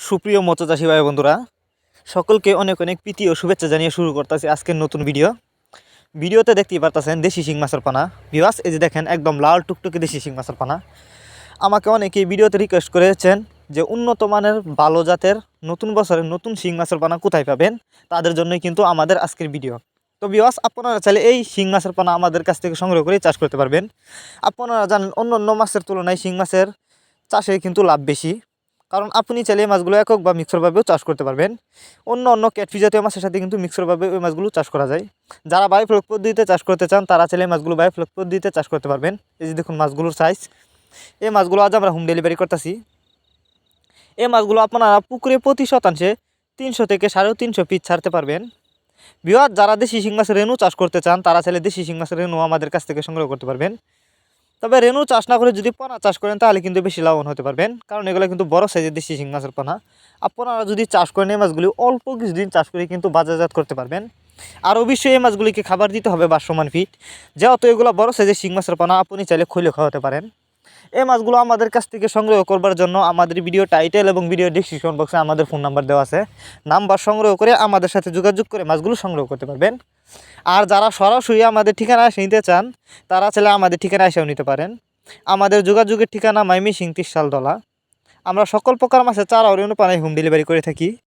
সুপ্রিয় মৎস্য চাষী ভাই বন্ধুরা, সকলকে অনেক অনেক প্রীতি ও শুভেচ্ছা জানিয়ে শুরু করতেছি আজকের নতুন ভিডিওতে দেখতেই পারতেছেন দেশি শিং মাছের পানা। ভিউয়ার্স, এই যে দেখেন একদম লাল টুকটুকে দেশি শিং মাছের পানা। আমাকে অনেকেই ভিডিওতে রিকোয়েস্ট করেছেন যে উন্নত মানের ভালো জাতের নতুন বছরের নতুন শিং মাছের পানা কোথায় পাবেন, তাদের জন্যই কিন্তু আমাদের আজকের ভিডিও। তো ভিউয়ার্স, আপনারা চাইলে এই শিং মাছের পানা আমাদের কাছ থেকে সংগ্রহ করে চাষ করতে পারবেন। আপনারা জানেন অন্য অন্য মাছের তুলনায় শিং মাছের চাষে কিন্তু লাভ বেশি, কারণ আপনি চাইলে এই মাছগুলো একক বা মিক্সরভাবেও চাষ করতে পারবেন। অন্য অন্য ক্যাটফিশ জাতীয় মাছের সাথে কিন্তু মিক্সরভাবে ওই মাছগুলো চাষ করা যায়। যারা বায়োফ্লক পদ্ধতিতে চাষ করতে চান তারা চাইলে এই মাছগুলো বায়োফ্লক পদ্ধতিতে চাষ করতে পারবেন। এই যে দেখুন মাছগুলোর সাইজ। এই মাছগুলো আজ আমরা হোম ডেলিভারি করতেছি। এই মাছগুলো আপনারা পুকুরে প্রতি শতাংশে 300 থেকে 350 পিস ছাড়তে পারবেন। ভিউয়ার, যারা দেশি শিং মাছের রেণু চাষ করতে চান তারা চাইলে দেশি শিং মাছের রেণু আমাদের কাছ থেকে সংগ্রহ করতে পারবেন। তবে রেণু চাষ না করে যদি পোনা চাষ করেন তাহলে কিন্তু বেশি লাভবান হতে পারবেন, কারণ এগুলো কিন্তু বড় সাইজের দেশি শিং মাছের পোনা। আপনারা যদি চাষ করেন এই মাছগুলি অল্প কিছুদিন চাষ করে কিন্তু বাজারজাত করতে পারবেন। আর অবশ্যই এই মাছগুলিকে খাবার দিতে হবে বাসমান ফিট। যেহেতু এগুলো বড় সাইজের শিং মাছের পোনা, আপনি চাইলে খৈলে খাওয়াতে পারেন। এই মাছগুলো আমাদের কাছ থেকে সংগ্রহ করবার জন্য আমাদের ভিডিও টাইটেল এবং ভিডিও ডিসক্রিপশন বক্সে আমাদের ফোন নাম্বার দেওয়া আছে। নাম্বার সংগ্রহ করে আমাদের সাথে যোগাযোগ করে মাছগুলো সংগ্রহ করতে পারবেন। আর যারা সরাসরি আমাদের ঠিকানা এসে নিতে চান তারা চাইলে আমাদের ঠিকানা এসেও নিতে পারেন। আমাদের যোগাযোগের ঠিকানা ময়মনসিংহ 30 সালতলা। আমরা সকল প্রকার মাছের চারা ও রেণু পানায় হোম ডেলিভারি করে থাকি।